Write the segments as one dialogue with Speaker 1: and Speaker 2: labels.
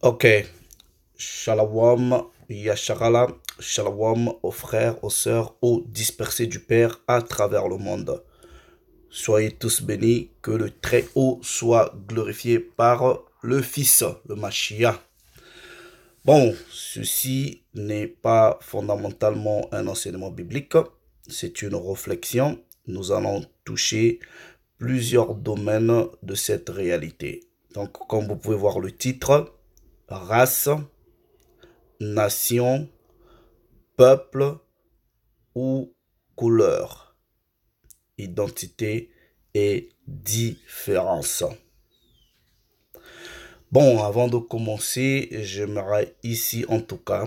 Speaker 1: Ok, Shalom, Yasharala, Shalom aux frères, aux sœurs, aux dispersés du Père à travers le monde. Soyez tous bénis, que le Très-Haut soit glorifié par le Fils, le Mashiach. Bon, ceci n'est pas fondamentalement un enseignement biblique, c'est une réflexion. Nous allons toucher plusieurs domaines de cette réalité. Donc, comme vous pouvez voir le titre, race, nation, peuple ou couleur, identité et différence. Bon, avant de commencer, j'aimerais ici en tout cas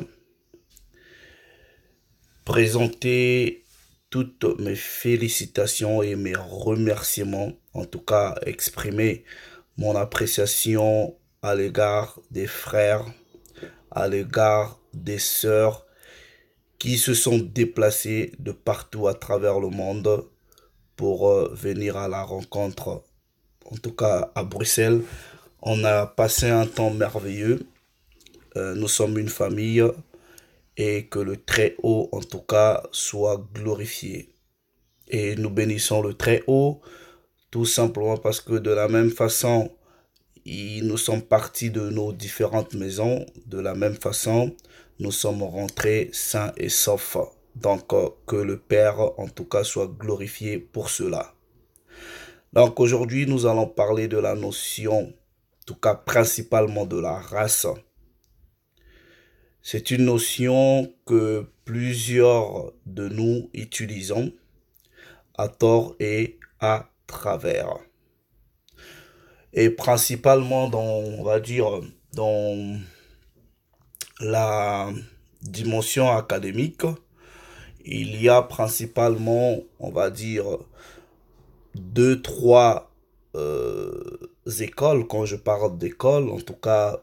Speaker 1: présenter toutes mes félicitations et mes remerciements, en tout cas exprimer mon appréciation à l'égard des frères, à l'égard des sœurs qui se sont déplacés de partout à travers le monde pour venir à la rencontre, en tout cas à Bruxelles. On a passé un temps merveilleux. Nous sommes une famille et que le Très-Haut, en tout cas, soit glorifié. Et nous bénissons le Très-Haut tout simplement parce que de la même façon, nous sommes partis de nos différentes maisons. De la même façon, nous sommes rentrés sains et saufs. Donc, que le Père, en tout cas, soit glorifié pour cela. Donc, aujourd'hui, nous allons parler de la notion, en tout cas, principalement de la race. C'est une notion que plusieurs de nous utilisons à tort et à travers. Et principalement dans, on va dire, dans la dimension académique, il y a principalement, on va dire, deux, trois écoles. Quand je parle d'école, en tout cas,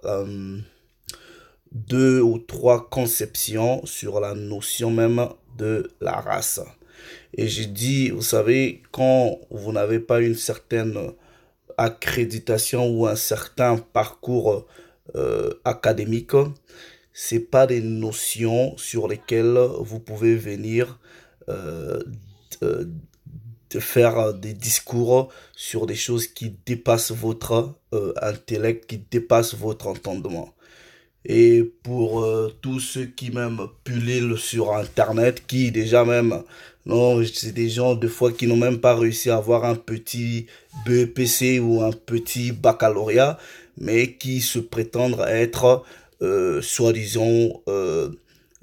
Speaker 1: deux ou trois conceptions sur la notion même de la race. Et j'ai dit, vous savez, quand vous n'avez pas une certaine accréditation ou un certain parcours académique, c'est pas des notions sur lesquelles vous pouvez venir euh, de, de faire des discours sur des choses qui dépassent votre intellect, qui dépassent votre entendement. Et pour tous ceux qui même pullulent sur Internet, qui déjà même, non, c'est des gens des fois qui n'ont même pas réussi à avoir un petit BEPC ou un petit baccalauréat, mais qui se prétendent être, soi-disant,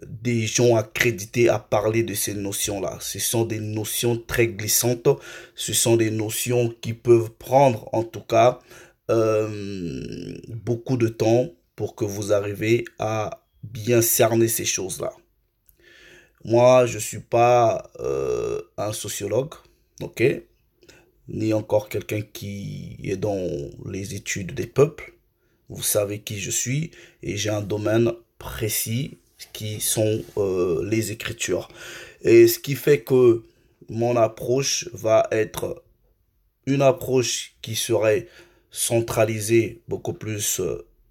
Speaker 1: des gens accrédités à parler de ces notions-là. Ce sont des notions très glissantes, ce sont des notions qui peuvent prendre en tout cas beaucoup de temps pour que vous arriviez à bien cerner ces choses-là. Moi, je suis pas un sociologue, ok, ni encore quelqu'un qui est dans les études des peuples. Vous savez qui je suis et j'ai un domaine précis qui sont les écritures. Et ce qui fait que mon approche va être une approche qui serait centralisée beaucoup plus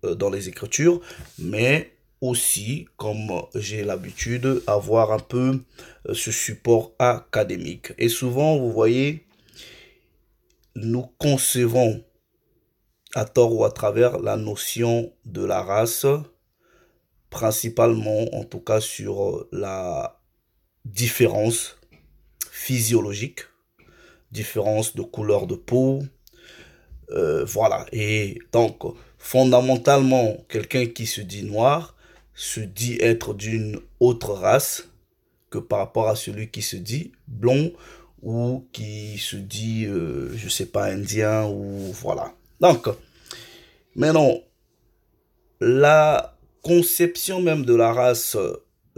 Speaker 1: dans les écritures, mais aussi, comme j'ai l'habitude, avoir un peu ce support académique. Et souvent, vous voyez, nous concevons à tort ou à travers la notion de la race, principalement en tout cas sur la différence physiologique, différence de couleur de peau, voilà. Et donc, fondamentalement, quelqu'un qui se dit noir se dit être d'une autre race que par rapport à celui qui se dit blond ou qui se dit, je sais pas, indien ou voilà. Donc, maintenant, la conception même de la race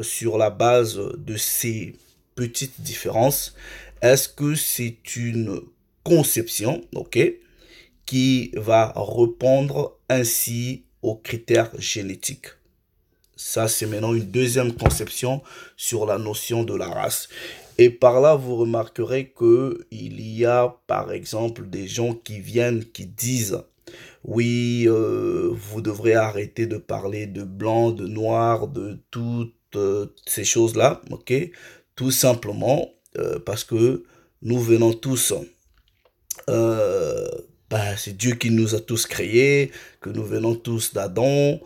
Speaker 1: sur la base de ces petites différences, est-ce que c'est une conception, ok, qui va répondre ainsi aux critères génétiques? Ça, c'est maintenant une deuxième conception sur la notion de la race. Et par là, vous remarquerez que il y a, par exemple, des gens qui viennent, qui disent, oui, vous devrez arrêter de parler de blanc, de noir, de toutes ces choses-là, ok? Tout simplement parce que nous venons tous, euh, c'est Dieu qui nous a tous créés, que nous venons tous d'Adam,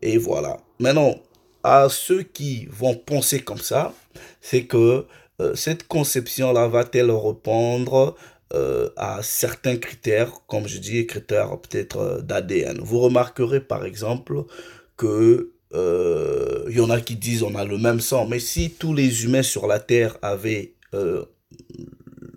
Speaker 1: et voilà. Maintenant, à ceux qui vont penser comme ça, c'est que cette conception-là va-t-elle répondre à certains critères, comme je dis, critères peut-être d'ADN. Vous remarquerez par exemple que y en a qui disent on a le même sang, mais si tous les humains sur la Terre avaient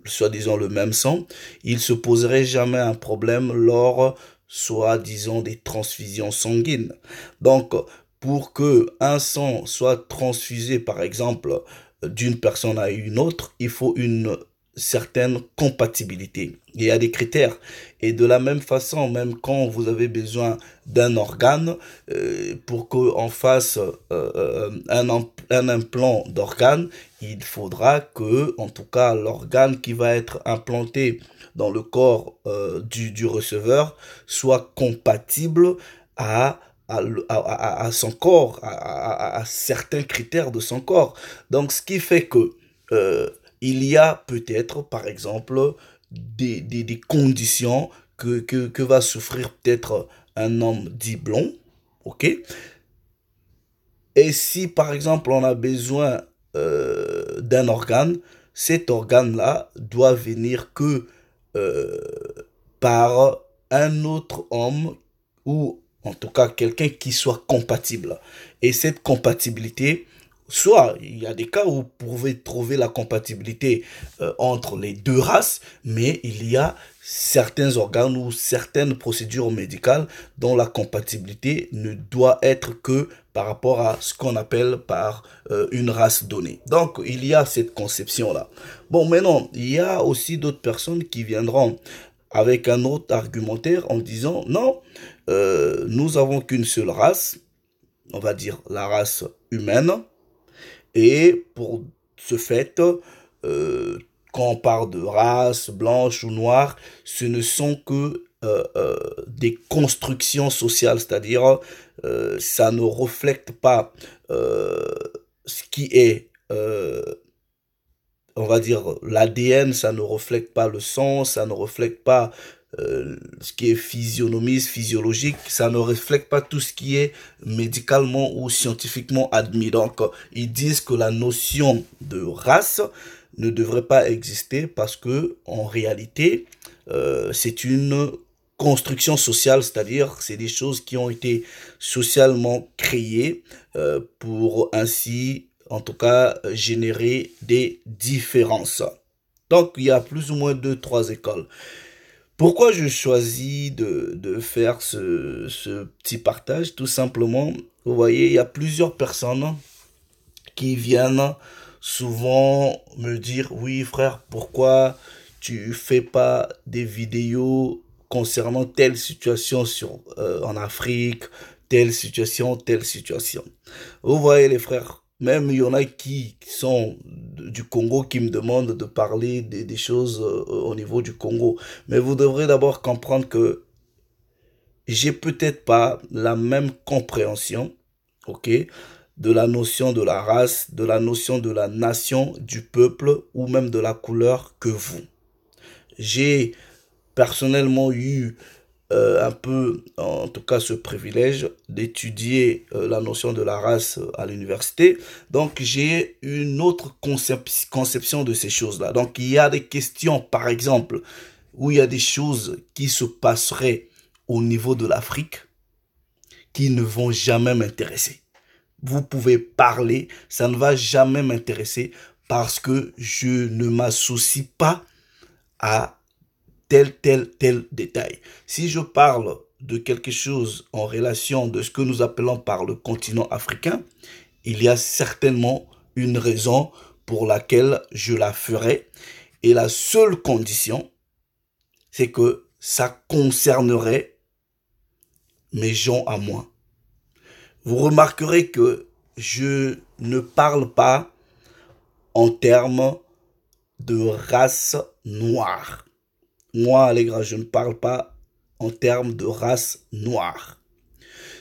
Speaker 1: soi-disant le même sang, il se poserait jamais un problème lors soi-disant des transfusions sanguines. Donc, pour que un sang soit transfusé, par exemple, d'une personne à une autre, il faut une certaine compatibilité. Il y a des critères. Et de la même façon, même quand vous avez besoin d'un organe, pour qu'on fasse un implant d'organe, il faudra que, en tout cas, l'organe qui va être implanté dans le corps du receveur soit compatible à à son corps, à certains critères de son corps. Donc, ce qui fait que il y a peut-être, par exemple, des conditions que va souffrir peut-être un homme dit blond, ok? Et si, par exemple, on a besoin d'un organe, cet organe-là doit venir que euh, par un autre homme ou en tout cas quelqu'un qui soit compatible. Et cette compatibilité, soit il y a des cas où vous pouvez trouver la compatibilité entre les deux races, mais il y a certains organes ou certaines procédures médicales dont la compatibilité ne doit être que par rapport à ce qu'on appelle par une race donnée. Donc, il y a cette conception-là. Bon, maintenant, il y a aussi d'autres personnes qui viendront avec un autre argumentaire en disant non, nous avons qu'une seule race, on va dire la race humaine, et pour ce fait, euh, quand on parle de race blanche ou noire, ce ne sont que des constructions sociales, c'est-à-dire ça ne reflète pas euh, ce qui est on va dire, l'ADN, ça ne reflète pas le sang, ça ne reflète pas ce qui est physionomiste, physiologique, ça ne reflète pas tout ce qui est médicalement ou scientifiquement admis. Donc, ils disent que la notion de race ne devrait pas exister parce que, en réalité, c'est une construction sociale, c'est-à-dire c'est des choses qui ont été socialement créées pour ainsi en tout cas générer des différences. Donc il y a plus ou moins deux, trois écoles. Pourquoi je choisis de faire ce petit partage? Tout simplement, vous voyez, il y a plusieurs personnes qui viennent souvent me dire, oui frère, pourquoi tu fais pas des vidéos concernant telle situation en Afrique, telle situation, telle situation. Vous voyez les frères, même il y en a qui sont du Congo qui me demandent de parler des choses au niveau du Congo. Mais vous devrez d'abord comprendre que j'ai peut-être pas la même compréhension, ok, de la notion de la race, de la notion de la nation, du peuple ou même de la couleur que vous. J'ai personnellement eu un peu, en tout cas, ce privilège d'étudier la notion de la race à l'université. Donc, j'ai une autre conception de ces choses-là. Donc, il y a des questions, par exemple, où il y a des choses qui se passeraient au niveau de l'Afrique qui ne vont jamais m'intéresser. Vous pouvez parler, ça ne va jamais m'intéresser parce que je ne m'associe pas à tel détail. Si je parle de quelque chose en relation de ce que nous appelons par le continent africain, il y a certainement une raison pour laquelle je la ferai. Et la seule condition, c'est que ça concernerait mes gens à moi. Vous remarquerez que je ne parle pas en termes de race noire. Moi, les gars, je ne parle pas en termes de race noire.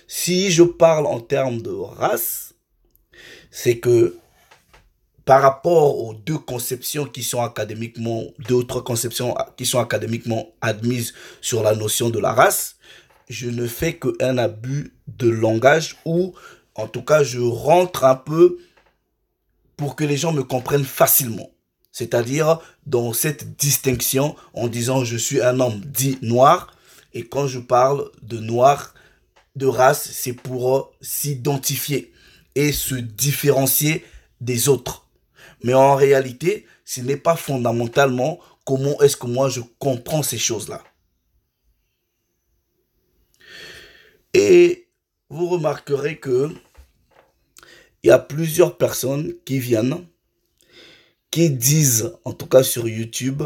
Speaker 1: Si je parle en termes de race, c'est que par rapport aux deux conceptions qui sont académiquement, deux autres conceptions qui sont académiquement admises sur la notion de la race, je ne fais qu'un abus de langage ou en tout cas je rentre un peu pour que les gens me comprennent facilement. C'est-à-dire dans cette distinction en disant je suis un homme dit noir et quand je parle de noir, de race, c'est pour s'identifier et se différencier des autres. Mais en réalité, ce n'est pas fondamentalement comment est-ce que moi je comprends ces choses-là. Et vous remarquerez que il y a plusieurs personnes qui viennent, qui disent, en tout cas sur YouTube,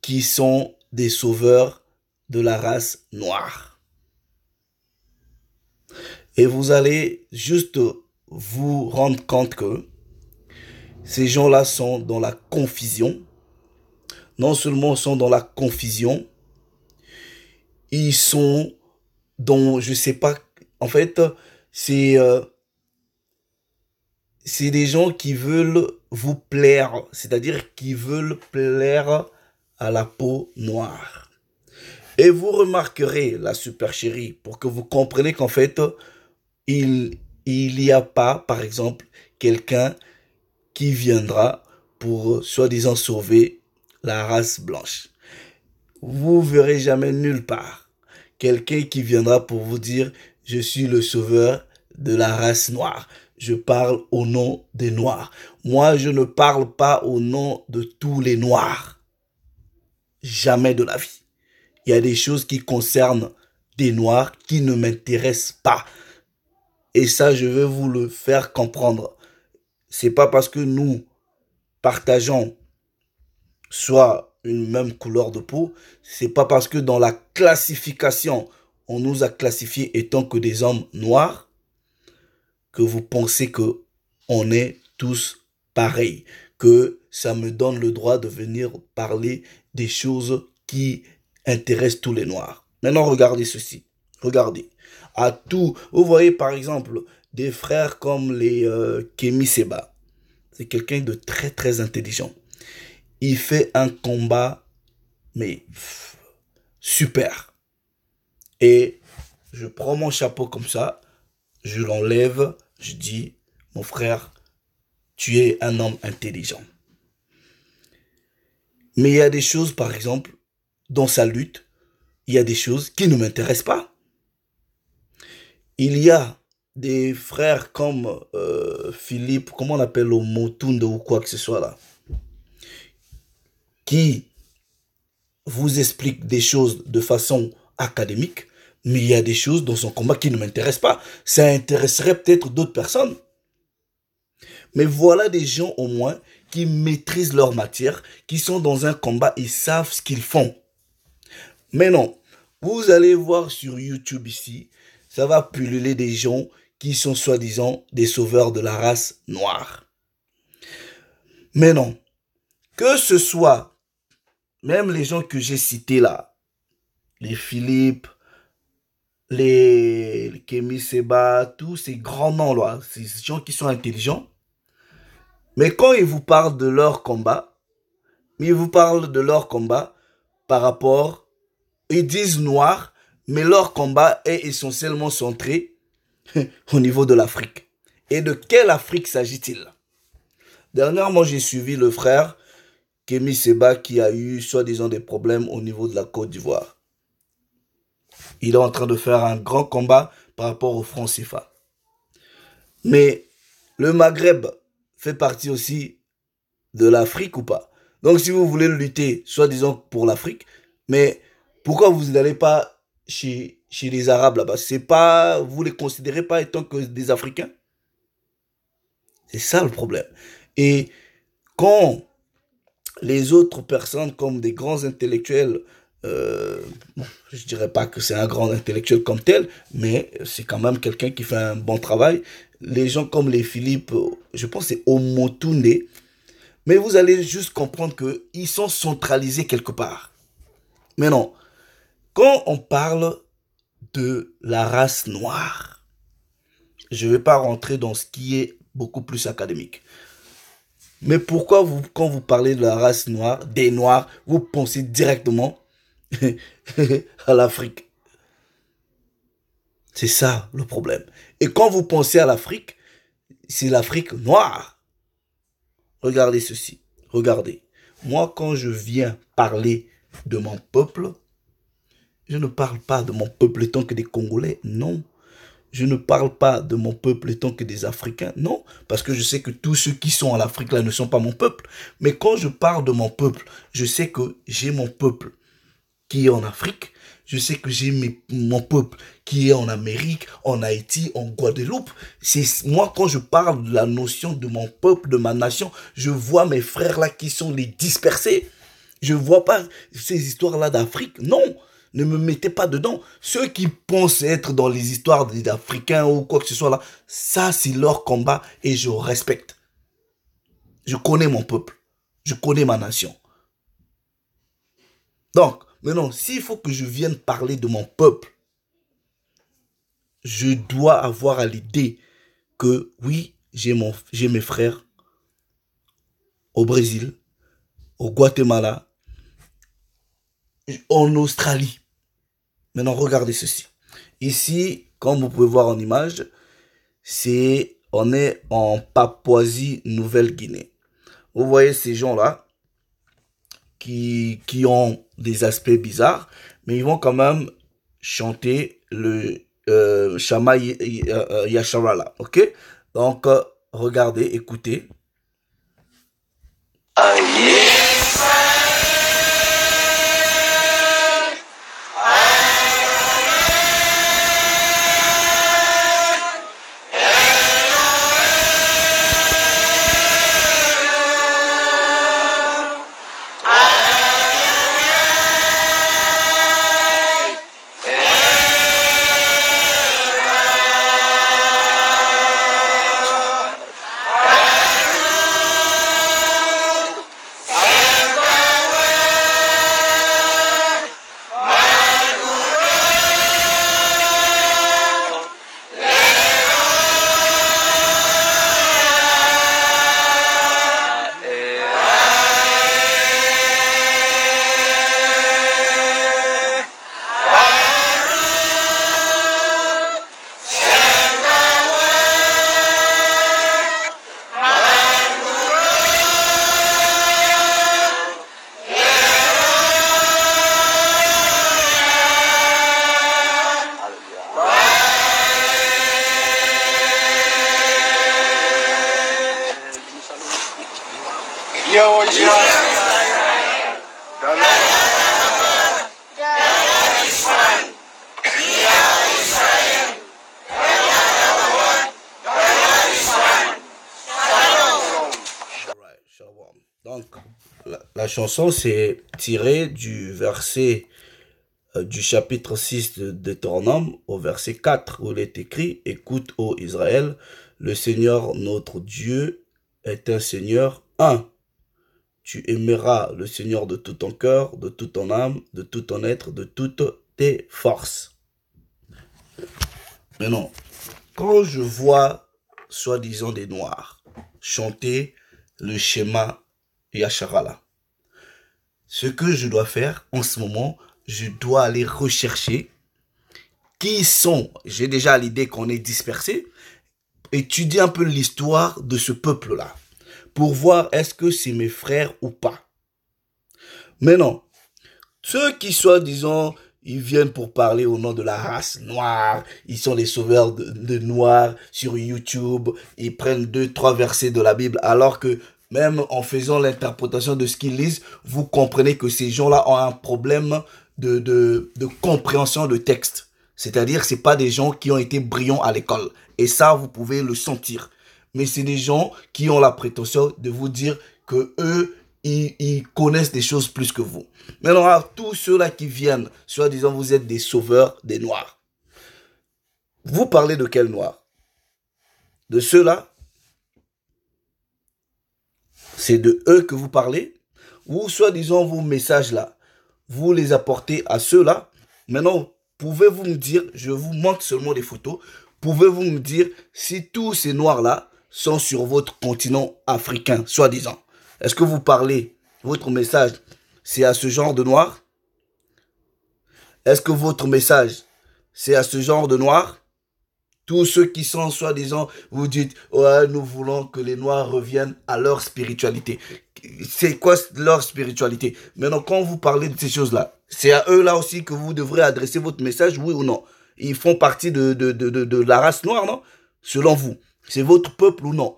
Speaker 1: qu'ils sont des sauveurs de la race noire. Et vous allez juste vous rendre compte que ces gens-là sont dans la confusion. Non seulement sont dans la confusion, ils sont dans, je sais pas, en fait, c'est des gens qui veulent vous plaire, c'est-à-dire qui veulent plaire à la peau noire. Et vous remarquerez, la super chérie, pour que vous compreniez qu'en fait, il n'y a pas, par exemple, quelqu'un qui viendra pour, soi-disant, sauver la race blanche. Vous verrez jamais nulle part quelqu'un qui viendra pour vous dire « Je suis le sauveur de la race noire ». Je parle au nom des Noirs. Moi, je ne parle pas au nom de tous les Noirs. Jamais de la vie. Il y a des choses qui concernent des Noirs qui ne m'intéressent pas. Et ça, je vais vous le faire comprendre. C'est pas parce que nous partageons soit une même couleur de peau, c'est pas parce que dans la classification, on nous a classifiés étant que des hommes noirs, que vous pensez que on est tous pareils, que ça me donne le droit de venir parler des choses qui intéressent tous les Noirs. Maintenant, regardez ceci. Regardez. À tout, vous voyez par exemple des frères comme les Kémy Séba. C'est quelqu'un de très très intelligent. Il fait un combat, mais super. Et je prends mon chapeau comme ça, je l'enlève, je dis, mon frère, tu es un homme intelligent. Mais il y a des choses, par exemple, dans sa lutte, il y a des choses qui ne m'intéressent pas. Il y a des frères comme Philippe, comment on appelle le Motunde ou quoi que ce soit là, qui vous expliquent des choses de façon académique, mais il y a des choses dans son combat qui ne m'intéressent pas. Ça intéresserait peut-être d'autres personnes. Mais voilà des gens au moins qui maîtrisent leur matière, qui sont dans un combat, ils savent ce qu'ils font. Mais non, vous allez voir sur YouTube ici, ça va pulluler des gens qui sont soi-disant des sauveurs de la race noire. Mais non, que ce soit, même les gens que j'ai cités là, les Philippe, les Kémy Séba, tous ces grands noms là, ces gens qui sont intelligents, mais quand ils vous parlent de leur combat, par rapport, ils disent noir, mais leur combat est essentiellement centré au niveau de l'Afrique. Et de quelle Afrique s'agit-il? Dernièrement, j'ai suivi le frère Kémy Séba qui a eu soi-disant des problèmes au niveau de la Côte d'Ivoire. Il est en train de faire un grand combat par rapport au franc CFA. Mais le Maghreb fait partie aussi de l'Afrique ou pas? Donc si vous voulez lutter, soi-disant pour l'Afrique, mais pourquoi vous n'allez pas chez les Arabes là-bas? C'est pas, vous les considérez pas étant que des Africains? C'est ça le problème. Et quand les autres personnes comme des grands intellectuels, bon, je dirais pas que c'est un grand intellectuel comme tel, mais c'est quand même quelqu'un qui fait un bon travail. Les gens comme les Philippe, je pense que c'est Omotunde, mais vous allez juste comprendre qu'ils sont centralisés quelque part. Mais non, Quand on parle de la race noire, je ne vais pas rentrer dans ce qui est beaucoup plus académique. Mais pourquoi quand vous parlez de la race noire, des noirs, vous pensez directement à l'Afrique? C'est ça le problème. Et quand vous pensez à l'Afrique, c'est l'Afrique noire. Regardez ceci. Regardez. Moi, quand je viens parler de mon peuple, je ne parle pas de mon peuple étant que des Congolais, non. Je ne parle pas de mon peuple étant que des Africains, non. Parce que je sais que tous ceux qui sont en Afrique là ne sont pas mon peuple. Mais quand je parle de mon peuple, je sais que j'ai mon peuple qui est en Afrique. Je sais que j'ai mon peuple qui est en Amérique, en Haïti, en Guadeloupe. C'est moi, quand je parle de la notion de mon peuple, de ma nation, je vois mes frères là qui sont les dispersés. Je ne vois pas ces histoires-là d'Afrique. Non, ne me mettez pas dedans. Ceux qui pensent être dans les histoires des Africains ou quoi que ce soit là, ça c'est leur combat et je respecte. Je connais mon peuple. Je connais ma nation. Donc, maintenant, s'il faut que je vienne parler de mon peuple, je dois avoir à l'idée que oui, j'ai mes frères au Brésil, au Guatemala, en Australie. Maintenant, regardez ceci. Ici, comme vous pouvez voir en image, on est en Papouasie-Nouvelle-Guinée. Vous voyez ces gens-là qui ont des aspects bizarres, mais ils vont quand même chanter le Shama Yasharala, ok? Donc, regardez, écoutez. Donc, la chanson, c'est tiré du verset du chapitre 6 de Deutéronome au verset 4 où il est écrit: écoute, ô Israël, le Seigneur notre Dieu est un Seigneur un. Tu aimeras le Seigneur de tout ton cœur, de toute ton âme, de tout ton être, de toutes tes forces. Maintenant, quand je vois, soi-disant des Noirs, chanter le schéma Yasharala, ce que je dois faire en ce moment, je dois aller rechercher qui sont, j'ai déjà l'idée qu'on est dispersé, étudier un peu l'histoire de ce peuple-là, pour voir est-ce que c'est mes frères ou pas. Mais non, ceux qui soi-disant, ils viennent pour parler au nom de la race noire, ils sont les sauveurs de noirs sur YouTube, ils prennent 2-3 versets de la Bible, alors que même en faisant l'interprétation de ce qu'ils lisent, vous comprenez que ces gens-là ont un problème de compréhension de texte. C'est-à-dire, c'est pas des gens qui ont été brillants à l'école. Et ça, vous pouvez le sentir. Mais c'est des gens qui ont la prétention de vous dire que eux, ils connaissent des choses plus que vous. Maintenant, à tous ceux-là qui viennent, soi-disant, vous êtes des sauveurs des Noirs. Vous parlez de quels Noirs? De ceux-là? C'est de eux que vous parlez? Ou soi-disant, vos messages-là, vous les apportez à ceux-là Maintenant, pouvez-vous me dire, je vous montre seulement des photos, pouvez-vous me dire si tous ces noirs-là sont sur votre continent africain, soi-disant? Est-ce que vous parlez, votre message, c'est à ce genre de noirs? Est-ce que votre message, c'est à ce genre de noirs? Tous ceux qui sont soi-disant, vous dites, ouais, nous voulons que les noirs reviennent à leur spiritualité. C'est quoi leur spiritualité? Maintenant, quand vous parlez de ces choses-là, c'est à eux là aussi que vous devrez adresser votre message, oui ou non? Ils font partie de la race noire, non? Selon vous, c'est votre peuple ou non?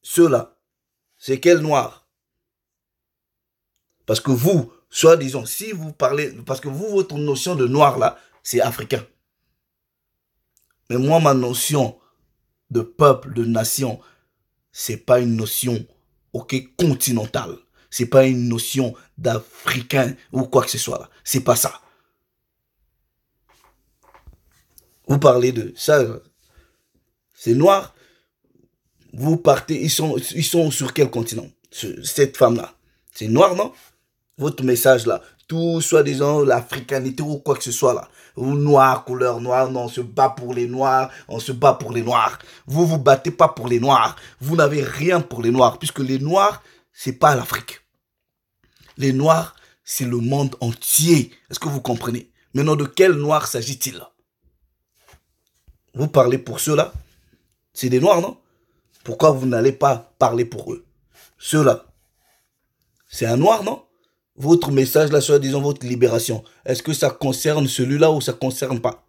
Speaker 1: Ceux-là, c'est quel noir? Parce que vous, soi-disant, si vous parlez, parce que vous, votre notion de noir là, c'est africain. Mais moi, ma notion de peuple, de nation, c'est pas une notion, ok, continentale. C'est pas une notion d'Africain ou quoi que ce soit là. C'est pas ça. Vous parlez de ça, c'est noir. Vous partez, ils sont sur quel continent? Cette femme-là. C'est noir, non? Votre message là, tout soi-disant l'africanité ou quoi que ce soit là, ou noir, couleur noire, non, on se bat pour les noirs, on se bat pour les noirs. Vous vous battez pas pour les noirs, vous n'avez rien pour les noirs, puisque les noirs, c'est pas l'Afrique. Les noirs, c'est le monde entier. Est-ce que vous comprenez? Maintenant, de quel noir s'agit-il? Vous parlez pour ceux-là? C'est des noirs, non? Pourquoi vous n'allez pas parler pour eux? Ceux-là, c'est un noir, non? Votre message, là, soit disons votre libération, est-ce que ça concerne celui-là ou ça concerne pas?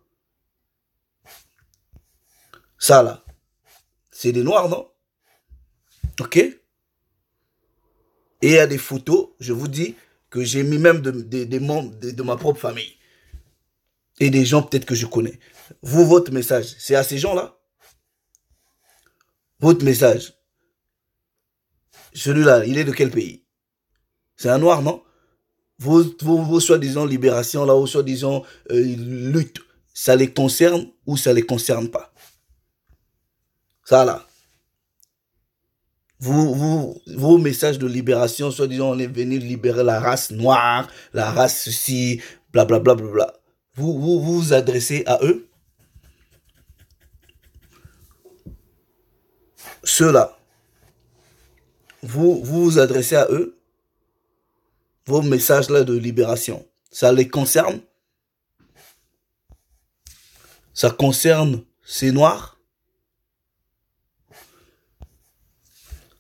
Speaker 1: Ça, là, c'est des noirs, non? Ok? Et il y a des photos, je vous dis, que j'ai mis même des membres de ma propre famille. Et des gens peut-être que je connais. Vous, votre message, c'est à ces gens-là? Votre message, celui-là, il est de quel pays? C'est un noir, non? Vos soi-disant libérations, là, ou soi-disant luttes, ça les concerne ou ça les concerne pas? Ça, là. Vos messages de libération, soi-disant, on est venu libérer la race noire, la race ceci, blablabla. Bla, bla, bla, bla. Vous adressez à eux? Ceux-là, vous adressez à eux? Vos messages-là de libération, ça les concerne? Ça concerne ces noirs?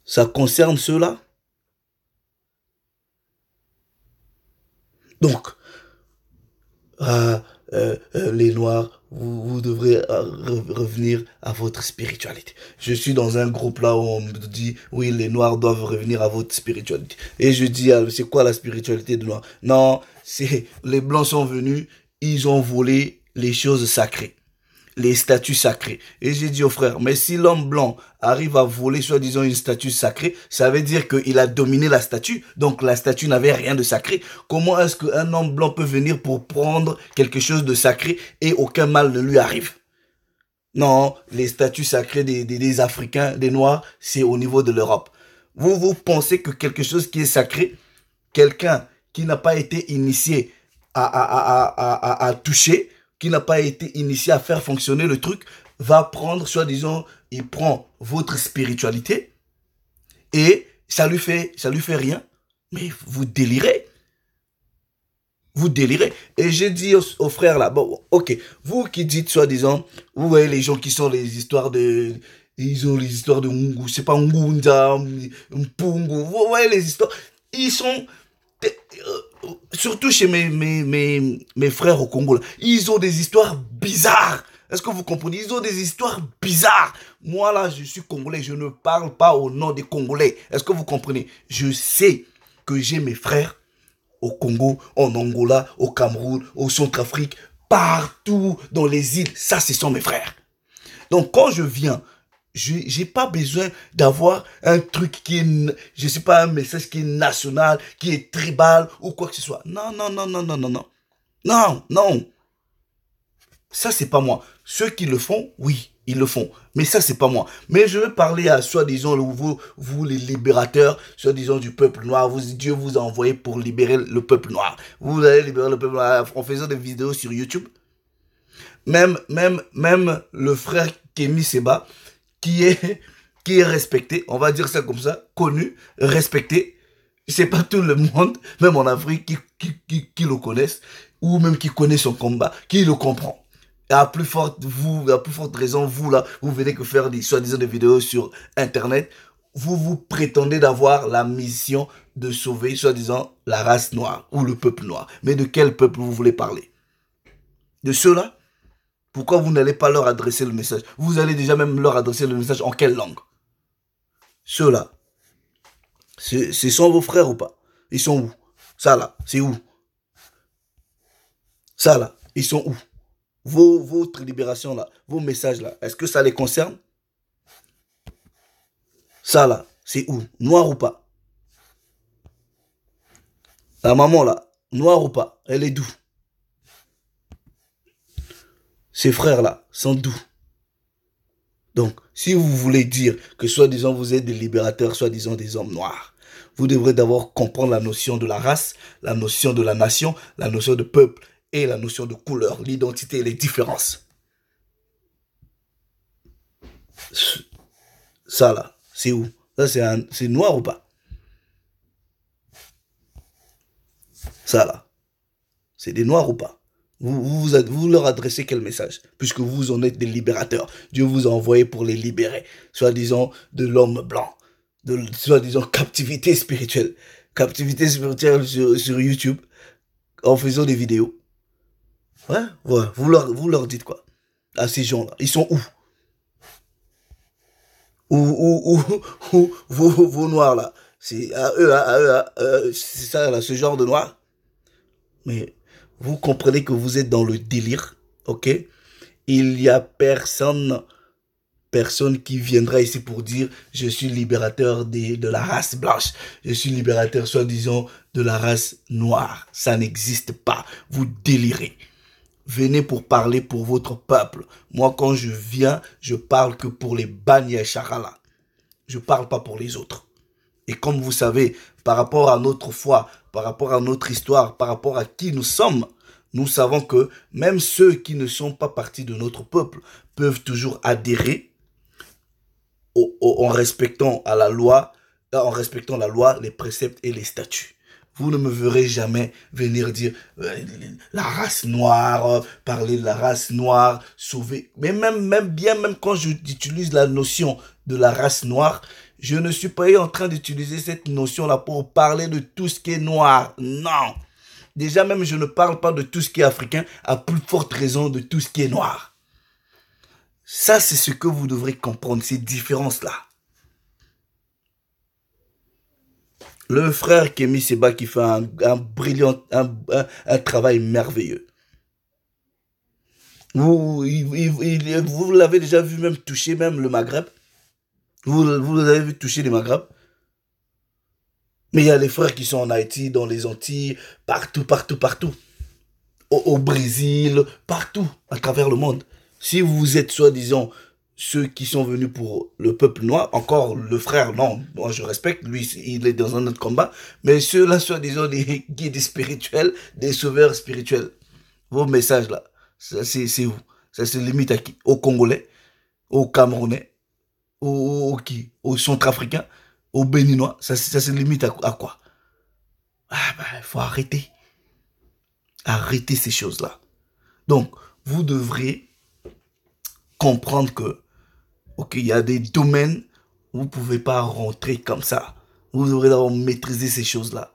Speaker 1: Ça concerne ceux-là? Donc, les noirs, vous devrez revenir à votre spiritualité. Je suis dans un groupe là où on me dit, oui, les noirs doivent revenir à votre spiritualité. Et je dis, c'est quoi la spiritualité des noirs? Non, c'est les blancs sont venus, ils ont volé les choses sacrées, les statues sacrées. Et j'ai dit aux frères, mais si l'homme blanc arrive à voler soi-disant une statue sacrée, ça veut dire qu'il a dominé la statue, donc la statue n'avait rien de sacré. Comment est-ce qu'un homme blanc peut venir pour prendre quelque chose de sacré et aucun mal ne lui arrive? Non, les statues sacrées des Africains, des Noirs, c'est au niveau de l'Europe. Vous pensez que quelque chose qui est sacré, quelqu'un qui n'a pas été initié à toucher, qui n'a pas été initié à faire fonctionner le truc, va prendre, soi-disant, il prend votre spiritualité et ça lui fait rien. Mais vous délirez. Vous délirez. Et j'ai dit aux frères là, bon, ok, vous qui dites soi-disant, vous voyez les gens qui sont les histoires de... Ils ont les histoires de Ngu, c'est pas Ngunza, Mpungu, vous voyez les histoires. Ils sont... surtout chez mes frères au Congo, là, ils ont des histoires bizarres. Est-ce que vous comprenez? Ils ont des histoires bizarres. Moi, là, je suis Congolais. Je ne parle pas au nom des Congolais. Est-ce que vous comprenez? Je sais que j'ai mes frères au Congo, en Angola, au Cameroun, au Centrafrique, partout dans les îles. Ça, ce sont mes frères. Donc, quand je viens, j'ai pas besoin d'avoir un truc qui est, je sais pas, un message qui est national, qui est tribal ou quoi que ce soit. Non, non, non, non, non, non, non. Non, non. Ça, c'est pas moi. Ceux qui le font, oui, Ils le font. Mais ça, c'est pas moi. Mais je veux parler à soi-disant vous les libérateurs, soi-disant du peuple noir. Dieu vous a envoyé pour libérer le peuple noir. Vous allez libérer le peuple noir en faisant des vidéos sur YouTube. Même le frère Kémy Seba, qui est respecté, on va dire ça comme ça, connu, respecté. C'est pas tout le monde, même en Afrique, qui le connaissent, ou même qui connaît son combat, qui le comprend. À plus forte raison, vous là, vous venez que faire des soi-disant des vidéos sur Internet, vous prétendez d'avoir la mission de sauver, soi-disant, la race noire ou le peuple noir. Mais de quel peuple vous voulez parler? De ceux-là? Pourquoi vous n'allez pas leur adresser le message? Vous allez déjà même leur adresser le message en quelle langue? Ceux-là, ce sont vos frères ou pas? Ils sont où? Ça là, c'est où? Ça là, ils sont où? Votre libération là, vos messages là, est-ce que ça les concerne? Ça là, c'est où? Noir ou pas? La maman là, noire ou pas? Elle est d'où? Ces frères là sont d'où? Donc, si vous voulez dire que soi-disant vous êtes des libérateurs, soi-disant des hommes noirs, vous devrez d'abord comprendre la notion de la race, la notion de la nation, la notion de peuple et la notion de couleur, l'identité et les différences. Ça là, c'est où? Ça c'est noir ou pas? Ça là, c'est des noirs ou pas? Vous leur adressez quel message? Puisque vous en êtes des libérateurs. Dieu vous a envoyé pour les libérer. Soi-disant de l'homme blanc. De soi-disant captivité spirituelle. Captivité spirituelle sur YouTube. En faisant des vidéos. Ouais, ouais. Vous leur dites quoi? À ces gens-là. Ils sont où? Où vos noirs là? C'est à eux, c'est ça là, ce genre de noir? Mais vous comprenez que vous êtes dans le délire, ok? Il y a personne qui viendra ici pour dire je suis libérateur de la race blanche, je suis libérateur soi-disant de la race noire. Ça n'existe pas. Vous délirez. Venez pour parler pour votre peuple. Moi, quand je viens, je parle que pour les Banya Shakala. Je parle pas pour les autres. Et comme vous savez, par rapport à notre foi, par rapport à notre histoire, par rapport à qui nous sommes, nous savons que même ceux qui ne sont pas partis de notre peuple peuvent toujours adhérer en respectant la loi, les préceptes et les statuts. Vous ne me verrez jamais venir dire la race noire, parler de la race noire, sauver. Mais même quand j'utilise la notion de la race noire, je ne suis pas en train d'utiliser cette notion-là pour parler de tout ce qui est noir. Non. Déjà même, je ne parle pas de tout ce qui est africain, à plus forte raison de tout ce qui est noir. Ça, c'est ce que vous devrez comprendre, ces différences-là. Le frère Kémy Seba qui fait un travail merveilleux. Vous l'avez déjà vu même toucher même le Maghreb. Vous l'avez vu toucher le Maghreb. Mais il y a les frères qui sont en Haïti, dans les Antilles, partout. Au Brésil, partout, à travers le monde. Si vous êtes soi-disant ceux qui sont venus pour le peuple noir, encore le frère, non, moi je respecte, lui il est dans un autre combat, mais ceux-là soi-disant des guides spirituels, des sauveurs spirituels, vos messages là, ça c'est où? Ça se limite à qui? Aux Congolais, aux Camerounais, aux Centrafricains, aux Béninois, ça se limite à quoi? Ah ben, il faut arrêter. Arrêter ces choses-là. Donc, vous devrez comprendre que, ok, il y a des domaines où vous ne pouvez pas rentrer comme ça. Vous devrez d'abord maîtriser ces choses-là.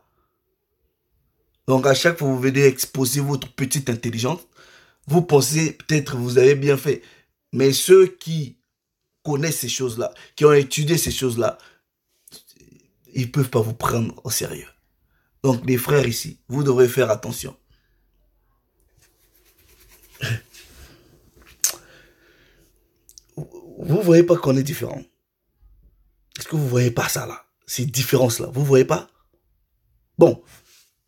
Speaker 1: Donc, à chaque fois que vous venez exposer votre petite intelligence, vous pensez peut-être que vous avez bien fait. Mais ceux qui connaissent ces choses-là, qui ont étudié ces choses-là, ils ne peuvent pas vous prendre au sérieux. Donc, les frères ici, vous devrez faire attention. Vous voyez pas qu'on est différent? Est-ce que vous voyez pas ça là? Ces différences-là, vous voyez pas? Bon,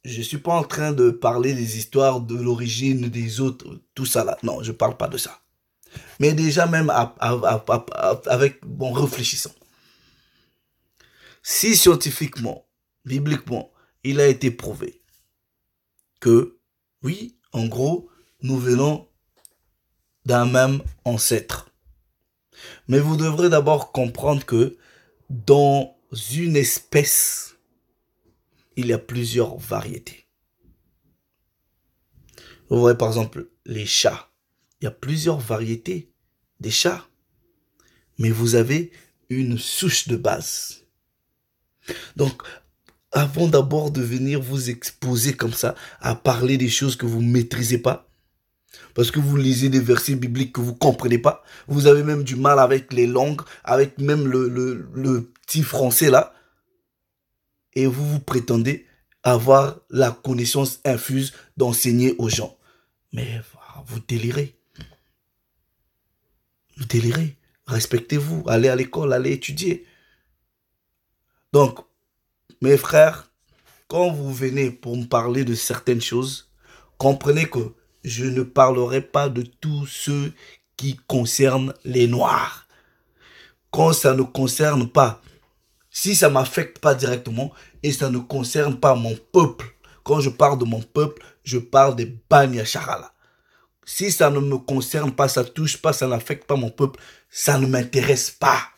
Speaker 1: je suis pas en train de parler des histoires de l'origine des autres, tout ça là. Non, je parle pas de ça. Mais déjà même avec bon réfléchissant. Si scientifiquement, bibliquement, il a été prouvé que, oui, en gros, nous venons d'un même ancêtre. Mais vous devrez d'abord comprendre que dans une espèce, il y a plusieurs variétés. Vous voyez par exemple les chats. Il y a plusieurs variétés des chats. Mais vous avez une souche de base. Donc, avant d'abord de venir vous exposer comme ça, à parler des choses que vous ne maîtrisez pas, parce que vous lisez des versets bibliques que vous ne comprenez pas, vous avez même du mal avec les langues, avec même le petit français là, et vous prétendez avoir la connaissance infuse d'enseigner aux gens. Mais vous délirez. Vous délirez. Respectez-vous. Allez à l'école, allez étudier. Donc, mes frères, quand vous venez pour me parler de certaines choses, comprenez que je ne parlerai pas de tout ce qui concerne les Noirs. Quand ça ne concerne pas, si ça ne m'affecte pas directement et ça ne concerne pas mon peuple, quand je parle de mon peuple, je parle des Bani Hacharal. Si ça ne me concerne pas, ça ne touche pas, ça n'affecte pas mon peuple, ça ne m'intéresse pas.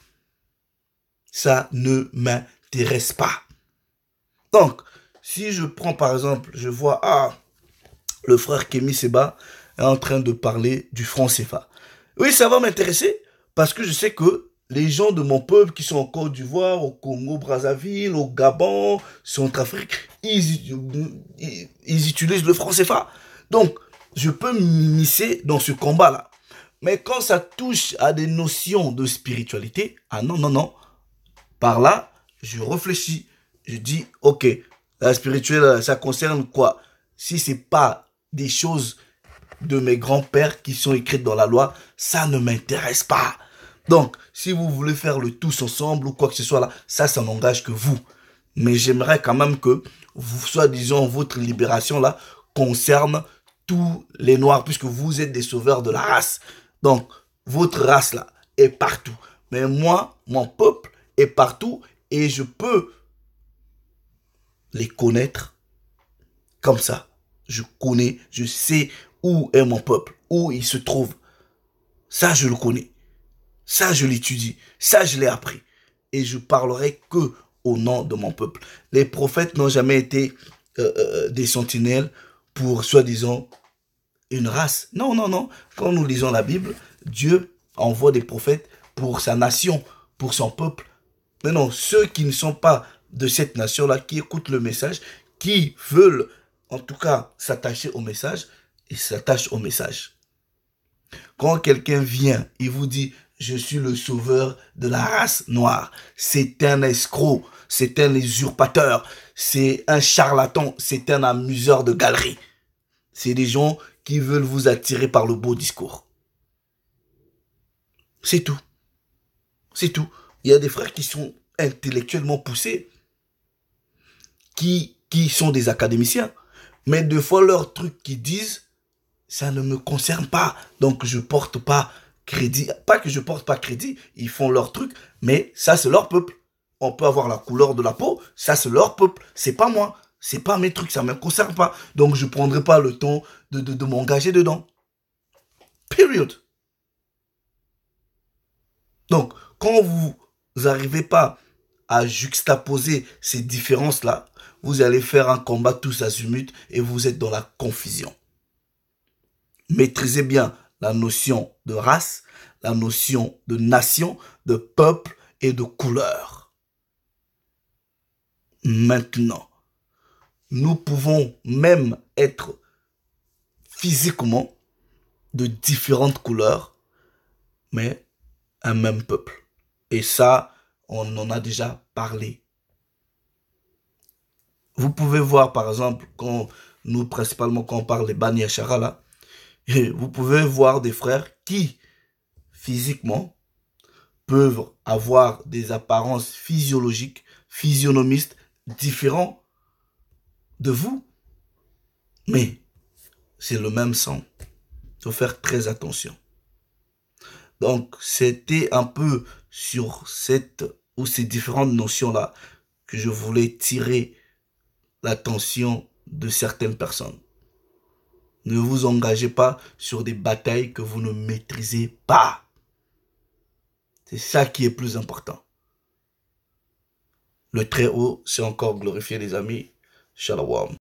Speaker 1: Ça ne m'intéresse pas. Donc, si je prends par exemple, je vois, le frère Kémy Seba est en train de parler du franc CFA. Oui, ça va m'intéresser parce que je sais que les gens de mon peuple qui sont en Côte d'Ivoire, au Congo, Brazzaville, au Gabon, Centrafrique, ils utilisent le franc CFA. Donc, je peux m'immiscer dans ce combat-là. Mais quand ça touche à des notions de spiritualité, non, non, non. Par là, je réfléchis. Je dis, ok, la spirituelle, ça concerne quoi? Si c'est pas des choses de mes grands-pères qui sont écrites dans la loi, ça ne m'intéresse pas. Donc, si vous voulez faire le tous ensemble ou quoi que ce soit là, ça n'engage que vous. Mais j'aimerais quand même que vous, soi-disant, votre libération là, concerne tous les Noirs, puisque vous êtes des sauveurs de la race. Donc, votre race là est partout. Mais moi, mon peuple est partout et je peux les connaître comme ça. Je connais, je sais où est mon peuple, où il se trouve. Ça, je le connais. Ça, je l'étudie. Ça, je l'ai appris. Et je parlerai que au nom de mon peuple. Les prophètes n'ont jamais été des sentinelles pour, soi-disant, une race. Non, non, non. Quand nous lisons la Bible, Dieu envoie des prophètes pour sa nation, pour son peuple. Mais non, ceux qui ne sont pas de cette nation-là, qui écoutent le message, qui veulent en tout cas s'attacher au message, ils s'attachent au message. Quand quelqu'un vient, il vous dit, je suis le sauveur de la race noire, c'est un escroc, c'est un usurpateur, c'est un charlatan, c'est un amuseur de galerie. C'est des gens qui veulent vous attirer par le beau discours. C'est tout. C'est tout. Il y a des frères qui sont intellectuellement poussés, qui sont des académiciens. Mais deux fois, leurs trucs qu'ils disent, ça ne me concerne pas. Donc, je porte pas crédit. Pas que je porte pas crédit, ils font leur truc, mais ça, c'est leur peuple. On peut avoir la couleur de la peau, ça, c'est leur peuple. C'est pas moi. C'est pas mes trucs, ça me concerne pas. Donc, je prendrai pas le temps de m'engager dedans. Period. Donc, quand vous n'arrivez pas à juxtaposer ces différences-là, vous allez faire un combat tous azimuts et vous êtes dans la confusion. Maîtrisez bien la notion de race, la notion de nation, de peuple et de couleur. Maintenant, nous pouvons même être physiquement de différentes couleurs, mais un même peuple. Et ça, on en a déjà parlé. Vous pouvez voir, par exemple, principalement quand on parle des Bani Hacharal, là, vous pouvez voir des frères qui, physiquement, peuvent avoir des apparences physiologiques, physionomistes différents de vous. Mais c'est le même sang. Il faut faire très attention. Donc, c'était un peu sur cette ou ces différentes notions-là que je voulais tirer l'attention de certaines personnes. Ne vous engagez pas sur des batailles que vous ne maîtrisez pas. C'est ça qui est plus important. Le Très-Haut, c'est encore glorifié, les amis. Shalom.